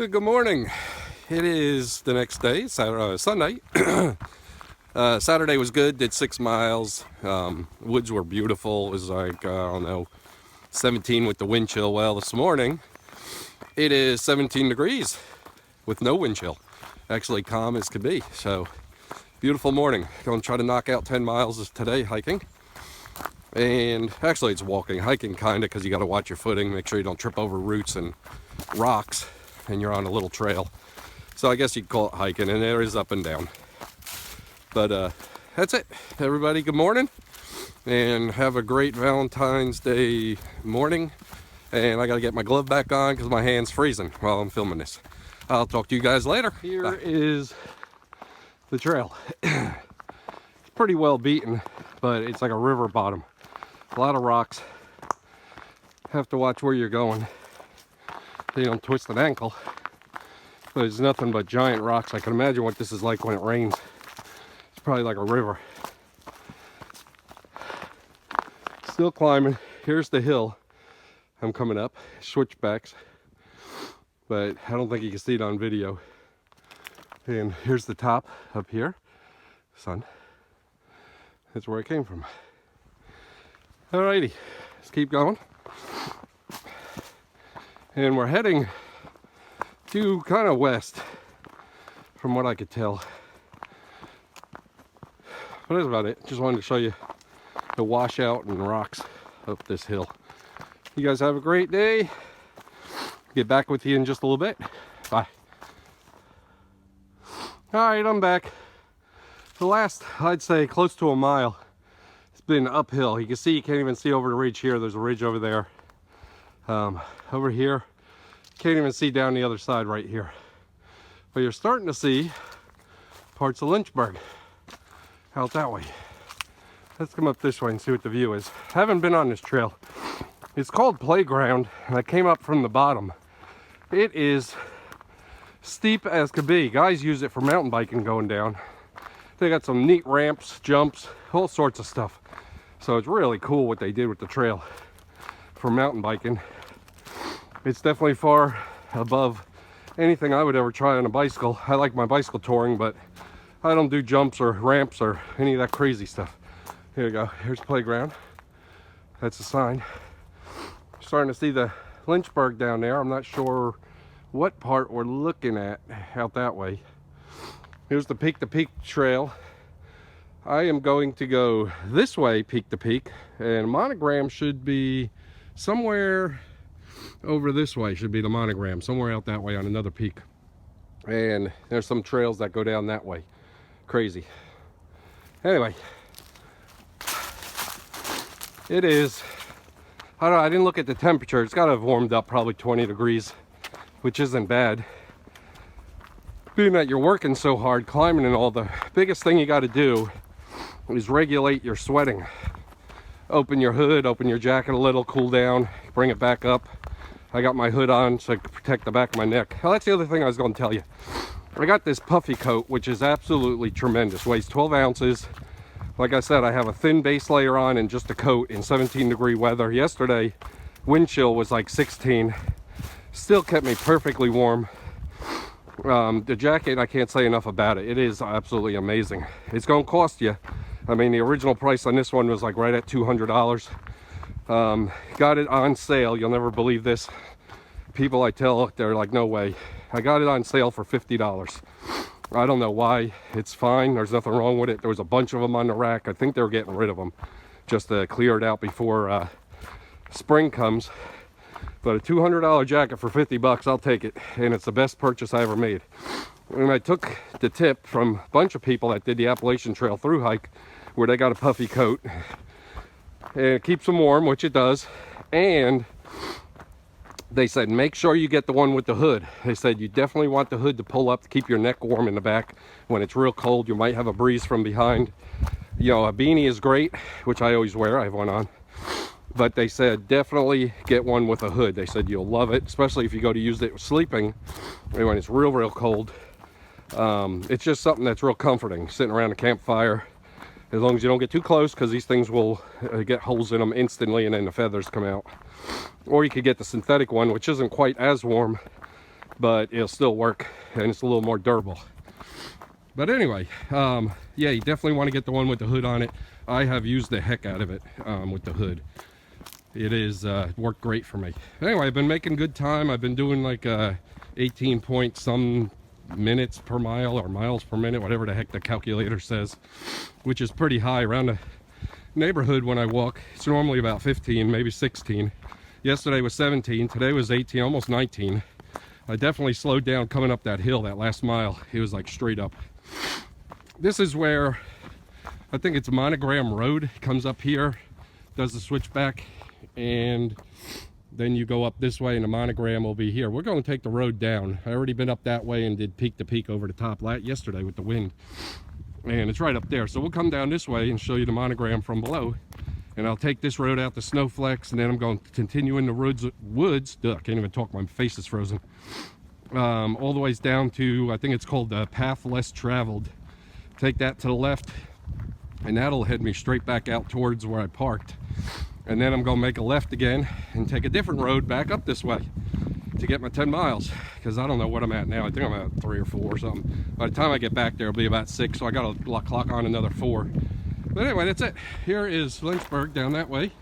Good morning. It is the next day, Sunday. Saturday was good, did 6 miles. Woods were beautiful. It was like, I don't know, 17 with the wind chill. Well, this morning, it is 17 degrees with no wind chill. Actually calm as could be. So, beautiful morning. Going to try to knock out 10 miles today hiking. And actually it's walking. Hiking kind of, because you got to watch your footing. Make sure you don't trip over roots and rocks. And you're on a little trail. So I guess you could call it hiking, and there is up and down. But that's it. Everybody, good morning. And have a great Valentine's Day morning. And I got to get my glove back on because my hand's freezing while I'm filming this. I'll talk to you guys later. Here is the trail. It's pretty well beaten, but it's like a river bottom. A lot of rocks. Have to watch where you're going. So you don't twist an ankle. But there's nothing but giant rocks. I can imagine what this is like when it rains. It's probably like a river. Still climbing. Here's the hill I'm coming up. Switchbacks. But I don't think you can see it on video. And here's the top up here. Sun. That's where I came from. Alrighty. Let's keep going. And we're heading due kind of west from what I could tell. But that's about it. Just wanted to show you the washout and rocks up this hill. You guys have a great day. Get back with you in just a little bit. Bye. Alright, I'm back. The last, I'd say, close to a mile, it's been uphill. You can see, you can't even see over the ridge here. There's a ridge over there. Over here, can't even see down the other side right here. But you're starting to see parts of Lynchburg out that way. Let's come up this way and see what the view is. I haven't been on this trail. It's called Playground, and I came up from the bottom. It is steep as could be. Guys use it for mountain biking going down. They got some neat ramps, jumps, all sorts of stuff. So it's really cool what they did with the trail for mountain biking. It's definitely far above anything I would ever try on a bicycle. I like my bicycle touring, but I don't do jumps or ramps or any of that crazy stuff. Here we go. Here's Playground. That's a sign. Starting to see the Lynchburg down there. I'm not sure what part we're looking at out that way. Here's the Peak to Peak trail. I am going to go this way, peak to peak, and Monogram should be somewhere over this way. Should be the Monogram, somewhere out that way on another peak. And there's some trails that go down that way. Crazy. Anyway, it is, I don't know, I didn't look at the temperature. It's got to have warmed up probably 20 degrees, which isn't bad. Being that you're working so hard, climbing and all, the biggest thing you got to do is regulate your sweating. Open your hood, open your jacket a little, cool down, bring it back up. I got my hood on so I can protect the back of my neck. Well, that's the other thing I was going to tell you. I got this puffy coat, which is absolutely tremendous. Weighs 12 ounces. Like I said, I have a thin base layer on and just a coat in 17-degree weather. Yesterday, wind chill was like 16. Still kept me perfectly warm. The jacket, I can't say enough about it. It is absolutely amazing. It's going to cost you. I mean, the original price on this one was like right at $200. Got it on sale. You'll never believe this. People I tell, they're like, no way. I got it on sale for $50. I don't know why. It's fine. There's nothing wrong with it. There was a bunch of them on the rack. I think they were getting rid of them just to clear it out before spring comes. But a $200 jacket for 50 bucks, I'll take it. And it's the best purchase I ever made. And I took the tip from a bunch of people that did the Appalachian Trail through hike, where they got a puffy coat. And it keeps them warm, which it does. And they said, make sure you get the one with the hood. They said, you definitely want the hood to pull up to keep your neck warm in the back. When it's real cold, you might have a breeze from behind. You know, a beanie is great, which I always wear. I have one on. But they said, definitely get one with a hood. They said, you'll love it, especially if you go to use it sleeping when it's real, real cold. It's just something that's real comforting, sitting around a campfire. As long as you don't get too close, because these things will get holes in them instantly and then the feathers come out. Or you could get the synthetic one, which isn't quite as warm, but it'll still work and it's a little more durable. But anyway, yeah, you definitely want to get the one with the hood on it. I have used the heck out of it with the hood. It is worked great for me. Anyway, I've been making good time. I've been doing like 18 point some minutes per mile or miles per minute, whatever the heck the calculator says, which is pretty high around the neighborhood. When I walk, it's normally about 15, maybe 16. Yesterday was 17, today was 18, almost 19. I definitely slowed down coming up that hill, that last mile. It was like straight up. This is where I think it's Monogram Road. It comes up here, does the switchback, and then you go up this way and the Monogram will be here. We're going to take the road down. I already been up that way and did peak to peak over the top yesterday with the wind, and it's right up there. So we'll come down this way and show you the Monogram from below, and I'll take this road out to Snowflex, and then I'm going to continue in the woods. Duh, I can't even talk, my face is frozen. All the ways down to, I think it's called the Path Less Traveled. Take that to the left, and that'll head me straight back out towards where I parked. And then I'm going to make a left again and take a different road back up this way to get my 10 miles, because I don't know what I'm at now. I think I'm at 3 or 4 or something. By the time I get back there, it'll be about 6, so I got to clock on another 4. But anyway, that's it. Here is Lynchburg down that way.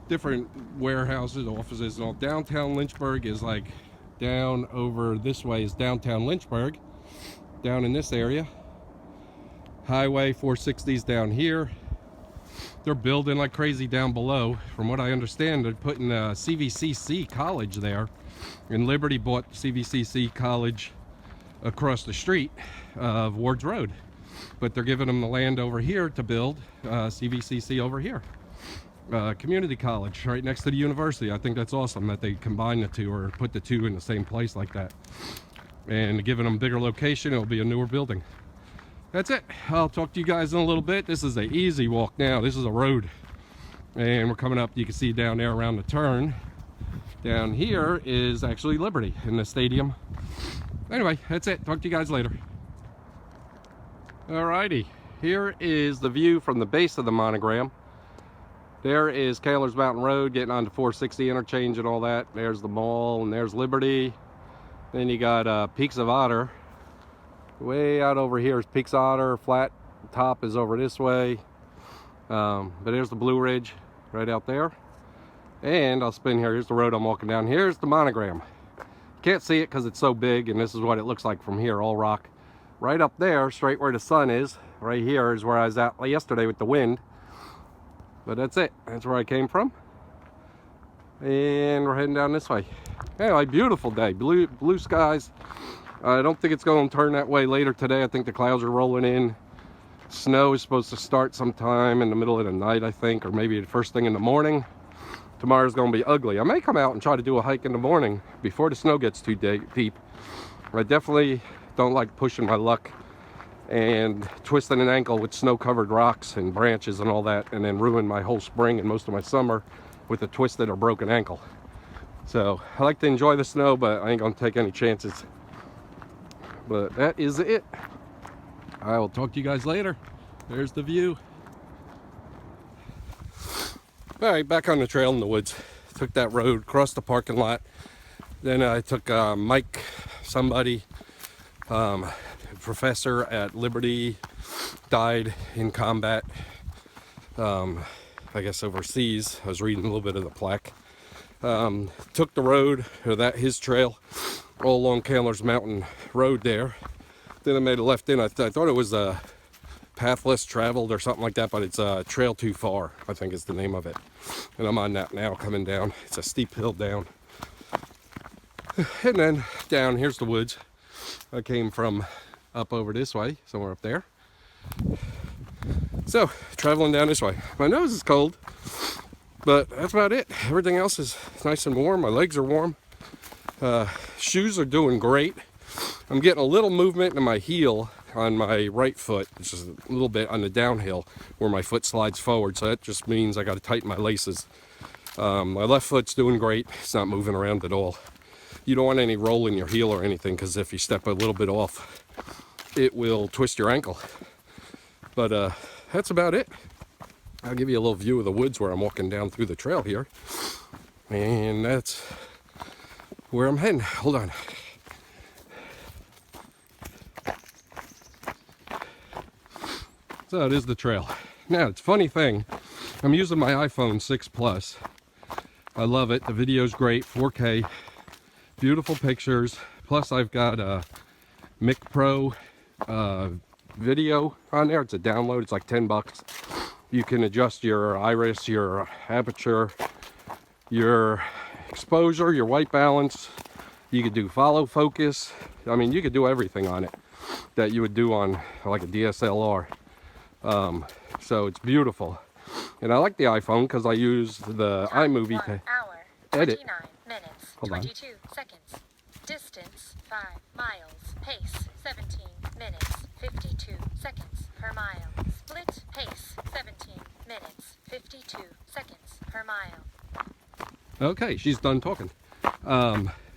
Different warehouses, offices, and all. Downtown Lynchburg is like down over this way is downtown Lynchburg, down in this area. Highway 460 is down here. They're building like crazy down below. From what I understand, they're putting a CVCC college there, and Liberty bought CVCC college across the street of Wards Road, but they're giving them the land over here to build CVCC over here. Community college right next to the university. I think that's awesome that they combine the two, or put the two in the same place like that, and giving them a bigger location. It'll be a newer building. That's it. I'll talk to you guys in a little bit. This is an easy walk now. This is a road, and we're coming up. You can see down there around the turn. Down here is actually Liberty in the stadium. Anyway, that's it. Talk to you guys later. Alrighty, here is the view from the base of the Monogram. There is Kaylor's Mountain Road getting onto 460 interchange and all that. There's the mall, and there's Liberty. Then you got Peaks of Otter. Way out over here is Peaks of Otter. Flat top is over this way. But there's the Blue Ridge right out there. And I'll spin here. Here's the road I'm walking down. Here's the Monogram. Can't see it because it's so big, and this is what it looks like from here, all rock. Right up there, straight where the sun is, right here is where I was at yesterday with the wind. But that's it. That's where I came from. And we're heading down this way. Anyway, beautiful day. Blue skies. I don't think it's going to turn that way later today. I think the clouds are rolling in. Snow is supposed to start sometime in the middle of the night, I think, or maybe the first thing in the morning. Tomorrow's going to be ugly. I may come out and try to do a hike in the morning before the snow gets too deep. I definitely don't like pushing my luck and twisting an ankle with snow-covered rocks and branches and all that, and then ruin my whole spring and most of my summer with a twisted or broken ankle. So I like to enjoy the snow, but I ain't gonna take any chances. But that is it. I will talk to you guys later. There's the view. All right, back on the trail in the woods. Took that road, crossed the parking lot. Then I took Mike, somebody, professor at Liberty, died in combat, I guess overseas. I was reading a little bit of the plaque. Took the road, or his trail, all along Kaylor's Mountain Road there. Then I made a left in. I thought it was a Path Less Traveled or something like that, but it's Trail Too Far, I think is the name of it. And I'm on that now, coming down. It's a steep hill down. And then down, here's the woods. I came from up over this way, somewhere up there. So, traveling down this way. My nose is cold, but that's about it. Everything else is nice and warm. My legs are warm. Shoes are doing great. I'm getting a little movement in my heel on my right foot. It's just a little bit on the downhill where my foot slides forward, so that just means I got to tighten my laces. My left foot's doing great. It's not moving around at all. You don't want any roll in your heel or anything, because if you step a little bit off, it will twist your ankle. But that's about it. I'll give you a little view of the woods where I'm walking down through the trail here. And that's where I'm heading. Hold on. So it is the trail. Now, it's a funny thing. I'm using my iPhone 6 Plus. I love it. The video's great, 4K, beautiful pictures. Plus, I've got a Mic Pro video on there. It's a download. It's like 10 bucks. You can adjust your iris, your aperture, your exposure, your white balance. You could do follow focus. I mean, you could do everything on it that you would do on like a DSLR. So it's beautiful. And I like the iPhone because I use the iMovie to edit. 29 minutes, Hold on. 22 seconds. Distance 5 miles. Pace 17 minutes, 52 seconds per mile. Split pace 17 minutes, 52 seconds per mile. Okay, she's done talking.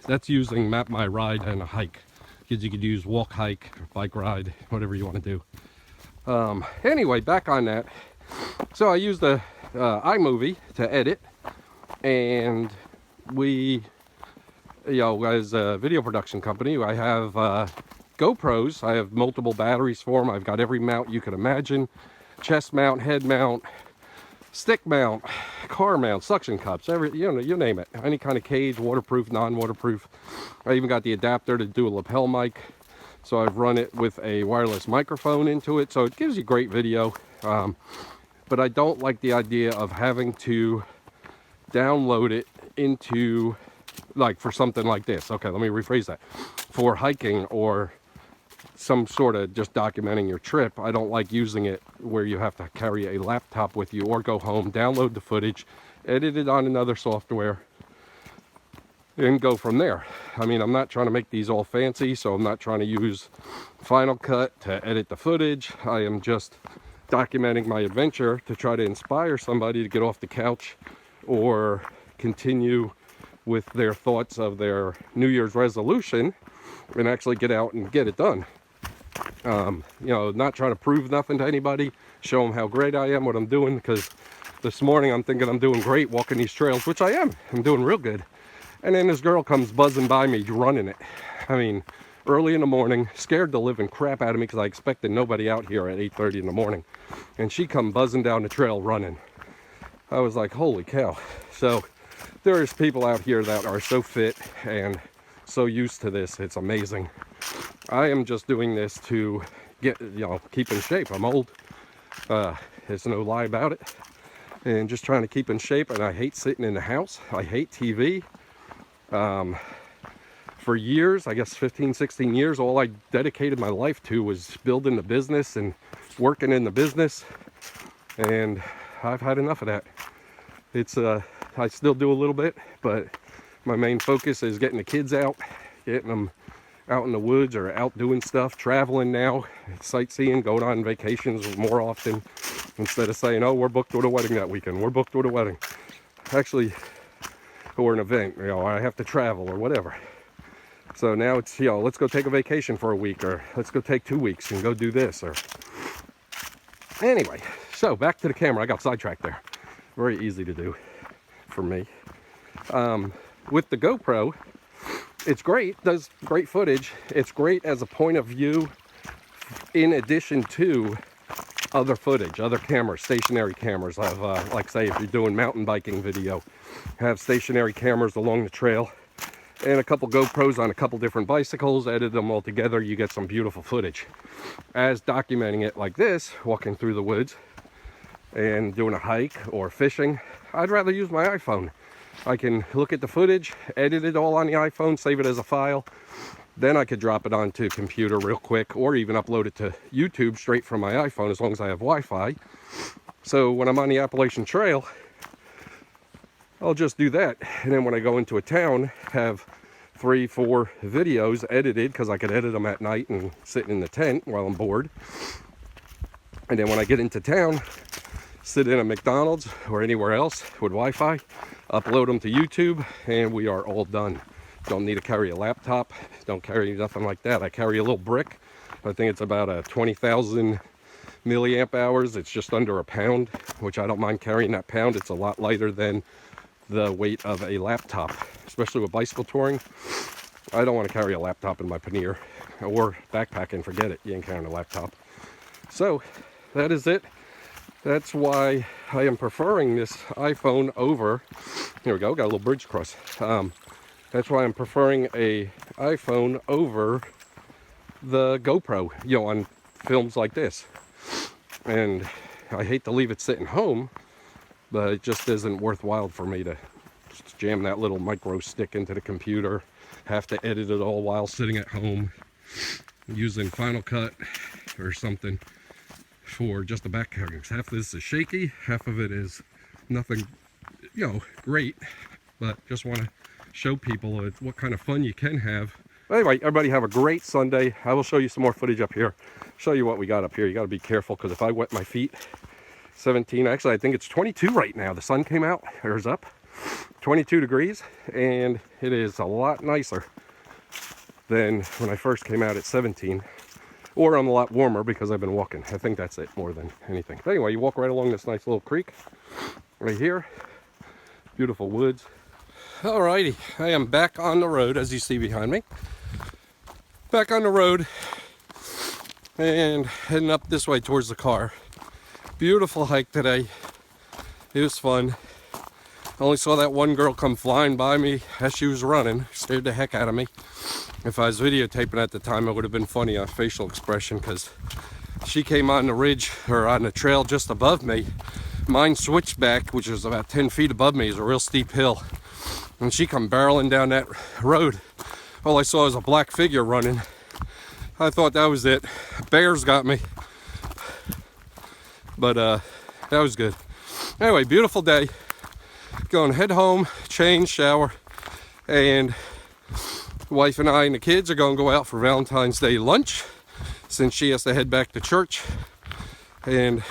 That's using Map My Ride and a hike. Because you could use walk, hike, bike ride, whatever you want to do. Anyway, back on that. So I use the iMovie to edit, and we, you know, as a video production company, I have GoPros. I have multiple batteries for them. I've got every mount you could imagine: chest mount, head mount, stick mount, car mount, suction cups, every, you know, you name it. Any kind of cage, waterproof, non-waterproof. I even got the adapter to do a lapel mic. So I've run it with a wireless microphone into it, so it gives you great video. But I don't like the idea of having to download it into, like, for something like this. Okay, let me rephrase that. For hiking or some sort of just documenting your trip, I don't like using it where you have to carry a laptop with you or go home, download the footage, edit it on another software, and go from there. I mean, I'm not trying to make these all fancy, so I'm not trying to use Final Cut to edit the footage. I am just documenting my adventure to try to inspire somebody to get off the couch or continue with their thoughts of their New Year's resolution and actually get out and get it done. You know, not trying to prove nothing to anybody, show them how great I am, what I'm doing, because this morning I'm thinking I'm doing great walking these trails, which I am. I'm doing real good. And then this girl comes buzzing by me, running it. I mean, early in the morning, scared the living crap out of me because I expected nobody out here at 8:30 in the morning. And she come buzzing down the trail running. I was like, holy cow. So there's people out here that are so fit and so used to this. It's amazing. I am just doing this to get, you know, keep in shape. I'm old. There's no lie about it. And just trying to keep in shape. And I hate sitting in the house. I hate TV. For years, I guess 15, 16 years, all I dedicated my life to was building the business and working in the business. And I've had enough of that. It's, I still do a little bit, but my main focus is getting the kids out, getting them out in the woods or out doing stuff, traveling now, sightseeing, going on vacations more often, instead of saying, oh, we're booked with a wedding that weekend, we're booked with a wedding. Actually, or an event, you know, I have to travel or whatever. So now it's, you know, let's go take a vacation for a week, or let's go take 2 weeks and go do this, or anyway. So back to the camera. I got sidetracked there. Very easy to do for me. With the GoPro, it's great, does great footage. It's great as a point of view in addition to other footage, other cameras, stationary cameras. Have, like say, if you're doing mountain biking video, have stationary cameras along the trail and a couple GoPros on a couple different bicycles, edit them all together, you get some beautiful footage. As documenting it like this, walking through the woods and doing a hike or fishing, I'd rather use my iPhone. I can look at the footage, edit it all on the iPhone, save it as a file. Then I could drop it onto a computer real quick, or even upload it to YouTube straight from my iPhone as long as I have Wi-Fi. So when I'm on the Appalachian Trail, I'll just do that. And then when I go into a town, have 3, 4 videos edited, because I could edit them at night and sitting in the tent while I'm bored. And then when I get into town, sit in a McDonald's or anywhere else with Wi-Fi, upload them to YouTube, and we are all done. Don't need to carry a laptop, don't carry nothing like that. I carry a little brick. I think it's about a 20,000 milliamp hours. It's just under a pound, which I don't mind carrying that pound. It's a lot lighter than the weight of a laptop, especially with bicycle touring. I don't want to carry a laptop in my pannier or backpack and forget it. You ain't carrying a laptop. So that is it. That's why I am preferring this iPhone over, here we go, got a little bridge across. That's why I'm preferring a iPhone over the GoPro, you know, on films like this. And I hate to leave it sitting home, but it just isn't worthwhile for me to just jam that little micro stick into the computer, have to edit it all while sitting at home using Final Cut or something for just the back coverings. Half of this is shaky, half of it is nothing, you know, great, but just want to show people what kind of fun you can have. Anyway, everybody have a great Sunday. I will show you some more footage up here, show you what we got up here. You got to be careful, because if I wet my feet, 17, actually I think it's 22 right now. The sun came out, or is up, 22 degrees, and it is a lot nicer than when I first came out at 17. Or I'm a lot warmer because I've been walking. I think that's it more than anything. But anyway, you walk right along this nice little creek right here. Beautiful woods. Alrighty, I am back on the road, as you see behind me. Back on the road and heading up this way towards the car. Beautiful hike today. It was fun. I only saw that one girl come flying by me as she was running. Scared the heck out of me. If I was videotaping at the time, it would have been funny on facial expression, because she came on the ridge, or on the trail just above me. Mine switched back, which was about 10 feet above me. Is a real steep hill. And she come barreling down that road. All I saw was a black figure running. I thought that was it. Bears got me. But that was good. Anyway, beautiful day. Going to head home, change, shower, and wife and I and the kids are going to go out for Valentine's Day lunch, since she has to head back to church. And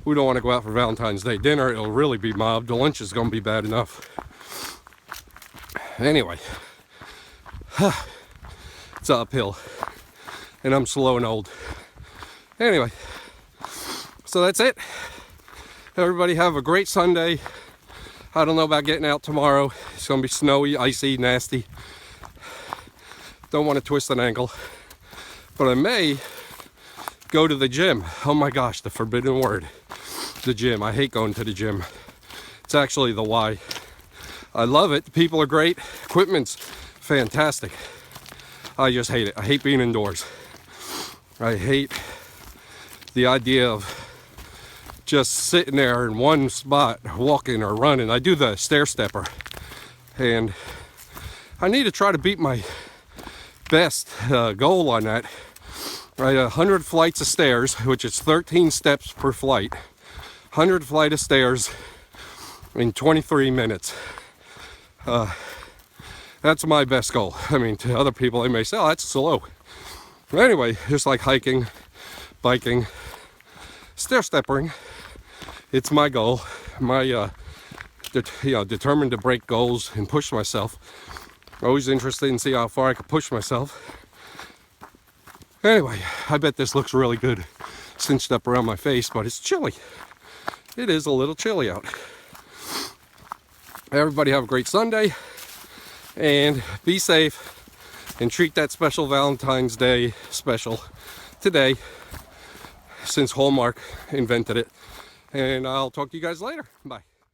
we don't want to go out for Valentine's Day dinner. It'll really be mobbed. The lunch is going to be bad enough. Anyway, it's uphill, and I'm slow and old. Anyway, so that's it. Everybody have a great Sunday. I don't know about getting out tomorrow. It's going to be snowy, icy, nasty. Don't want to twist an ankle. But I may go to the gym. Oh my gosh, the forbidden word. The gym. I hate going to the gym. It's actually the why. I love it. The people are great. Equipment's fantastic. I just hate it. I hate being indoors. I hate the idea of just sitting there in one spot, walking or running. I do the stair stepper, and I need to try to beat my best goal on that. Right, 100 flights of stairs, which is 13 steps per flight. 100 flight of stairs in 23 minutes. That's my best goal. I mean, to other people, they may say, oh, that's slow. But anyway, just like hiking, biking, stair stepping, it's my goal. My, determined to break goals and push myself. Always interested in see how far I can push myself. Anyway, I bet this looks really good cinched up around my face, but it's chilly. It is a little chilly out. Everybody have a great Sunday, and be safe, and treat that special Valentine's Day special today, since Hallmark invented it. And I'll talk to you guys later. Bye.